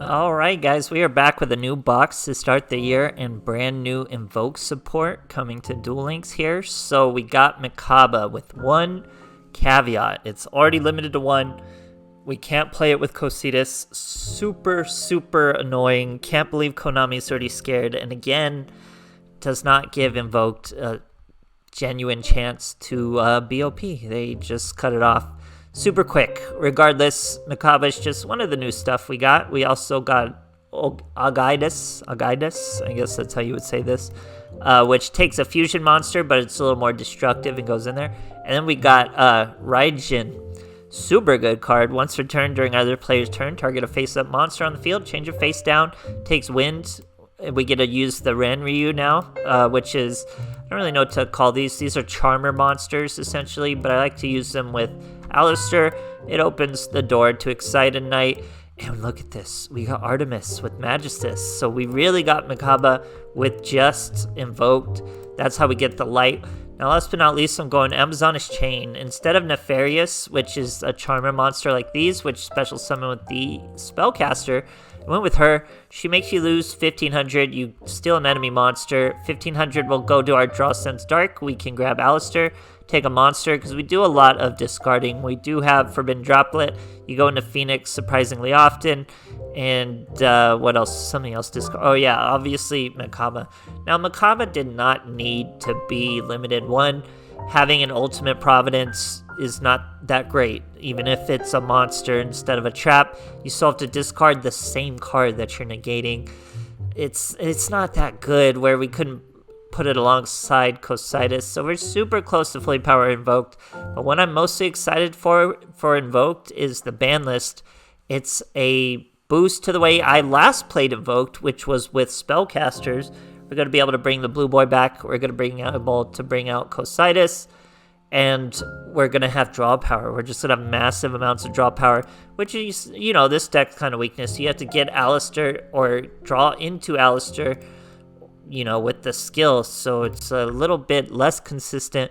Alright guys, we are back with a new box to start the year and brand new Invoked support coming to Duel Links here. So we got Mechaba with one caveat. It's already limited to one. We can't play it with Augoeides. Super annoying. Can't believe Konami's already scared. And again, does not give Invoked a genuine chance to be OP. They just cut it off super quick. Regardless, Mechaba is just one of the new stuff we got. We also got Augoeides, I guess that's how you would say this, which takes a fusion monster, but it's a little more destructive and goes in there. And then we got Raidjin, super good card. Once returned during either player's turn, target a face-up monster on the field, change it face down, takes wind. We get to use the Ren Ryu now, which is, I don't really know what to call these. These are charmer monsters, essentially, but I like to use them with Alistair. It opens the door to Excite a Knight. And look at this. We got Artemis with Magistus. So we really got Mechaba with just Invoked. That's how we get the light. Now, last but not least, I'm going Amazonish Chain. Instead of Nefarious, which is a charmer monster like these, which special summon with the Spellcaster, I went with her. She makes you lose 1500. You steal an enemy monster. 1500 will go to our Draw Sense Dark. We can grab Alistair, take a monster, because we do a lot of discarding. We do have Forbidden Droplet. You go into Phoenix surprisingly often. And what else? Something else discard. Oh yeah, obviously Mechaba. Now Mechaba did not need to be limited. One, having an Ultimate Providence is not that great. Even if it's a monster instead of a trap, you still have to discard the same card that you're negating. It's not that good where we couldn't put it alongside Augoeides, so we're super close to fully power Invoked. But what I'm mostly excited for Invoked is the ban list. It's a boost to the way I last played Invoked, which was with Spellcasters. We're going to be able to bring the Blue Boy back. We're going to be able to bring out Augoeides. And we're going to have draw power. We're just going to have massive amounts of draw power, which is, you know, this deck's kind of weakness. You have to get Alistair or draw into Alistair, you know, with the skill. So it's a little bit less consistent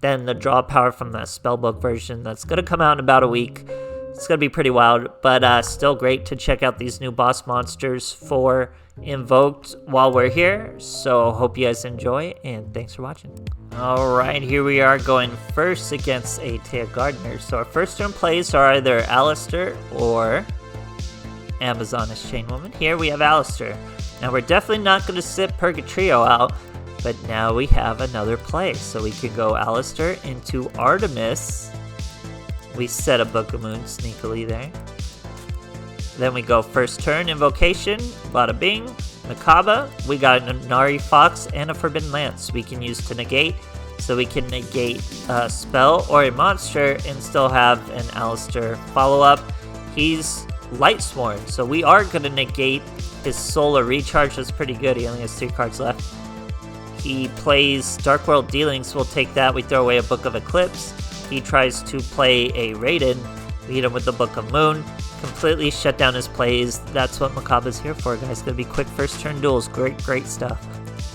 than the draw power from that spellbook version that's going to come out in about a week. It's going to be pretty wild, but still great to check out these new boss monsters for Invoked while we're here. So hope you guys enjoy, and thanks for watching. Alright, here we are going first against a Thea Gardener. So our first turn plays are either Alistair or Amazonish Chain Woman. Here we have Alistair. Now we're definitely not going to sit Purgatrio out, but now we have another play. So we can go Alistair into Artemis. We set a Book of Moon sneakily there. Then we go first turn Invocation, bada bing. Mechaba, we got an Nari Fox and a Forbidden Lance we can use to negate. So we can negate a spell or a monster and still have an Alistair follow-up. He's Lightsworn, so we are going to negate his Solar Recharge. That's pretty good. He only has 3 cards left. He plays Dark World Dealings. We'll take that. We throw away a Book of Eclipse. He tries to play a Raidjin. We hit him with the Book of Moon. Completely shut down his plays. That's what Mechaba's here for, guys. Gonna be quick first turn duels. Great stuff.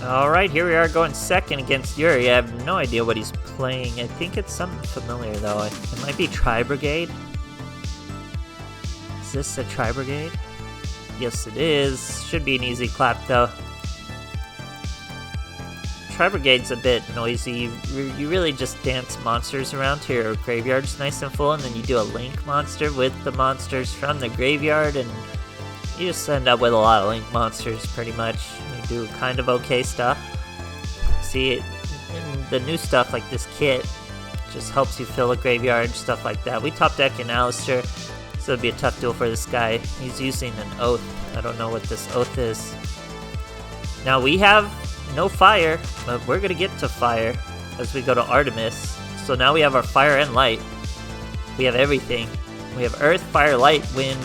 Alright, here we are going second against Yuri. I have no idea what he's playing. I think it's something familiar, though. It might be Tri-Brigade. Is this a Tri-Brigade? Yes, it is. Should be an easy clap, though. Tri-Brigade's a bit noisy. You really just dance monsters around to your graveyards nice and full, and then you do a Link monster with the monsters from the graveyard, and you just end up with a lot of Link monsters, pretty much. You do kind of okay stuff. See, the new stuff, like this kit, just helps you fill a graveyard, stuff like that. We top deck in Alistair, so it'd be a tough duel for this guy. He's using an Oath. I don't know what this Oath is. Now we have no fire, but we're gonna get to fire as we go to Artemis. So now we have our fire and light. We have everything. We have earth, fire, light, wind,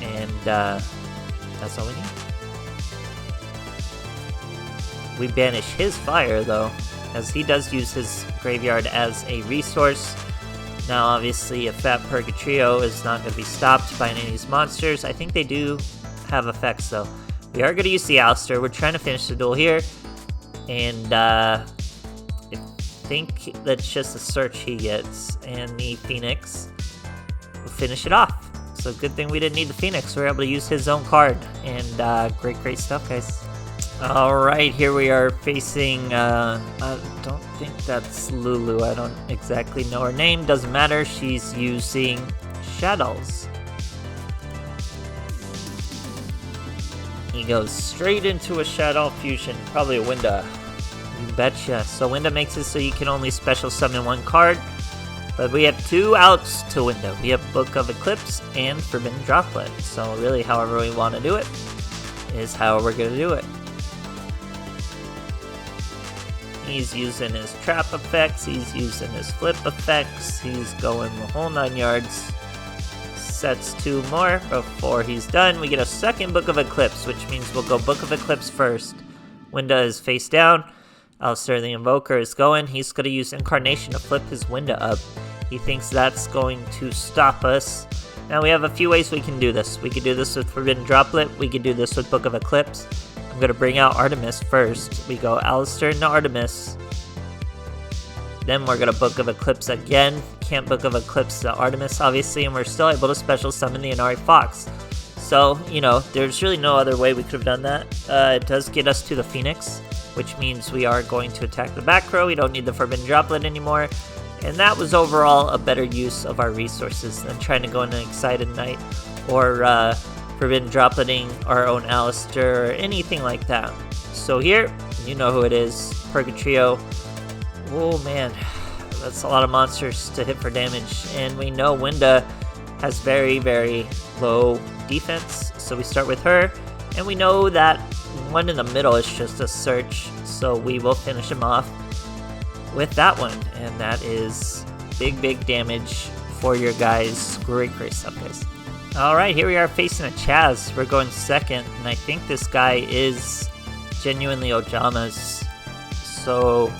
and that's all we need. We banish his fire though, as he does use his graveyard as a resource. Now obviously a Fat Purgatrio is not going to be stopped by any of these monsters. I think they do have effects though. We are going to use the Alistair. We're trying to finish the duel here. And I think that's just a search he gets. And the Phoenix will finish it off. So good thing we didn't need the Phoenix. We were able to use his own card. And great stuff, guys. Alright, here we are facing, I don't think that's Lulu. I don't exactly know her name. Doesn't matter. She's using Shaddolls. He goes straight into a Shaddoll fusion. Probably a Winda. You betcha. So Winda makes it so you can only special summon one card. But we have 2 outs to Winda. We have Book of Eclipse and Forbidden Droplet. So really, however we want to do it is how we're going to do it. He's using his trap effects, he's using his flip effects, he's going the whole 9 yards. Sets 2 more before he's done. We get a second Book of Eclipse, which means we'll go Book of Eclipse first. Winda is face down. Alistair the Invoker is going. He's going to use Incarnation to flip his Winda up. He thinks that's going to stop us. Now we have a few ways we can do this. We could do this with Forbidden Droplet. We could do this with Book of Eclipse. I'm going to bring out Artemis first. We go Alistair into Artemis. Then we're going to Book of Eclipse again. Can't Book of Eclipse to Artemis, obviously, and we're still able to special summon the Inari Fox. So, you know, there's really no other way we could have done that. It does get us to the Phoenix, which means we are going to attack the back row. We don't need the Forbidden Droplet anymore. And that was overall a better use of our resources than trying to go into Excited Knight or Forbidden Dropleting our own Alistair or anything like that. So here, you know who it is, Purgatrio. Oh man, that's a lot of monsters to hit for damage. And we know Winda has very low defense, so we start with her. And we know that one in the middle is just a search, so we will finish him off with that one. And that is big damage for your guys. Great stuff, guys. Alright, here we are facing a Chaz. We're going second, and I think this guy is genuinely Ojama's. So,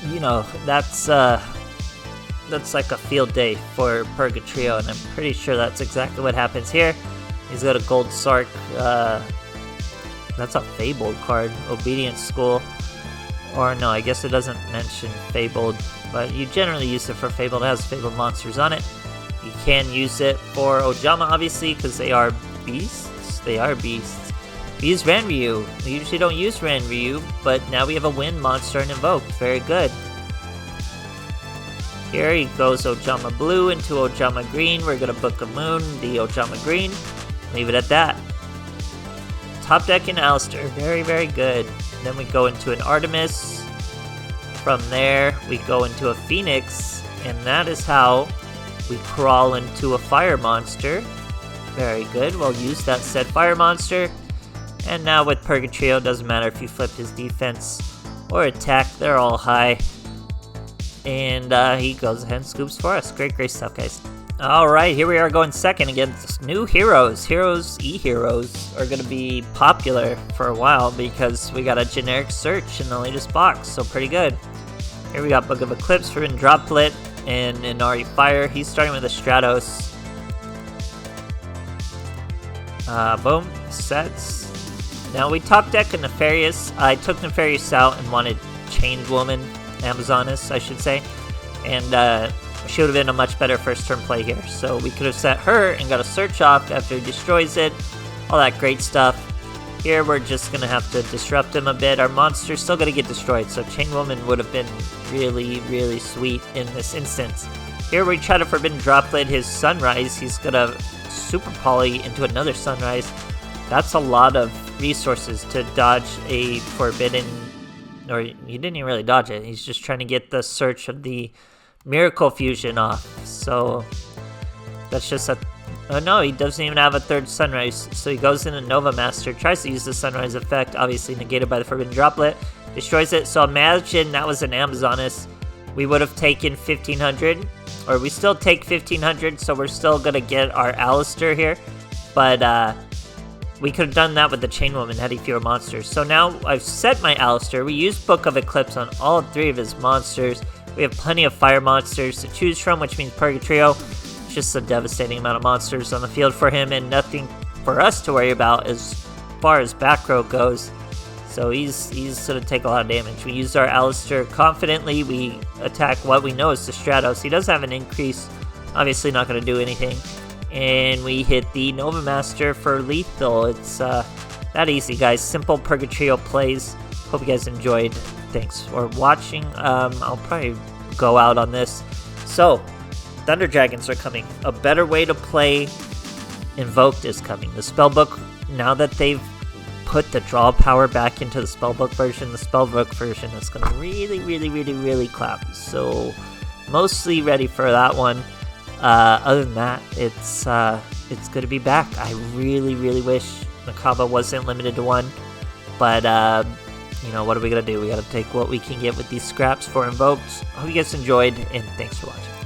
you know, that's like a field day for Purgatrio, and I'm pretty sure that's exactly what happens here. He's got a Gold Sark, that's a Fabled card, Obedience School. Or no, I guess it doesn't mention Fabled, but you generally use it for Fabled. It has Fabled monsters on it. You can use it for Ojama, obviously, because they are beasts. They are beasts. We use Ranryu. We usually don't use Ranryu, but now we have a Wind monster and Invoked. Very good. Here he goes Ojama Blue into Ojama Green. We're going to Book of Moon, the Ojama Green. Leave it at that. Top deck in Alistair. Very good. Then we go into an Artemis. From there, we go into a Phoenix, and that is how we crawl into a Fire monster. Very good. We'll use that said Fire monster. And now with Purgatrio, doesn't matter if you flip his defense or attack, they're all high. And he goes ahead and scoops for us. Great stuff, guys. Alright, here we are going second against new heroes. E-heroes are going to be popular for a while because we got a generic search in the latest box, so pretty good. Here we got Book of Eclipse, Forbidden Droplet, and Inari Fire. He's starting with a Stratos. Boom, sets. Now we top deck a Nefarious. I took Nefarious out and wanted Chained Woman, Amazoness, I should say. And she would have been a much better first turn play here. So we could have set her and got a search off after he destroys it. All that great stuff. Here we're just going to have to disrupt him a bit. Our monster's still going to get destroyed, so Chain Woman would have been really sweet in this instance. Here we try to Forbidden Droplet his Sunrise. He's going to Super Poly into another Sunrise. That's a lot of resources to dodge a Forbidden... Or he didn't even really dodge it. He's just trying to get the search of the Miracle Fusion off. So that's just a... Oh no, he doesn't even have a third Sunrise. So he goes into Nova Master, tries to use the Sunrise effect, obviously negated by the Forbidden Droplet, destroys it. So imagine that was an Amazoness. We would have taken 1500, or we still take 1500, so we're still gonna get our Alistair here. But we could have done that with the Chain Woman had he fewer monsters. So now I've set my Alistair. We used Book of Eclipse on all 3 of his monsters. We have plenty of fire monsters to choose from, which means Purgatrio. Just a devastating amount of monsters on the field for him, and nothing for us to worry about as far as back row goes. So he's going to take a lot of damage. We use our Alistair confidently. We attack what we know is the Stratos. He does have an increase. Obviously not going to do anything. and we hit the Nova Master for lethal. It's that easy, guys. Simple Purgatrio plays. Hope you guys enjoyed. Thanks for watching. I'll probably go out on this. So, Thunder Dragons are coming. A better way to play Invoked is coming. The spellbook, now that they've put the draw power back into the spellbook version, the spellbook version is going to really clap. So, mostly ready for that one. Other than that, it's good to be back. I really wish Mechaba wasn't limited to 1, but you know, what are we gonna do? We gotta take what we can get with these scraps for Invoked. Hope you guys enjoyed, and thanks for watching.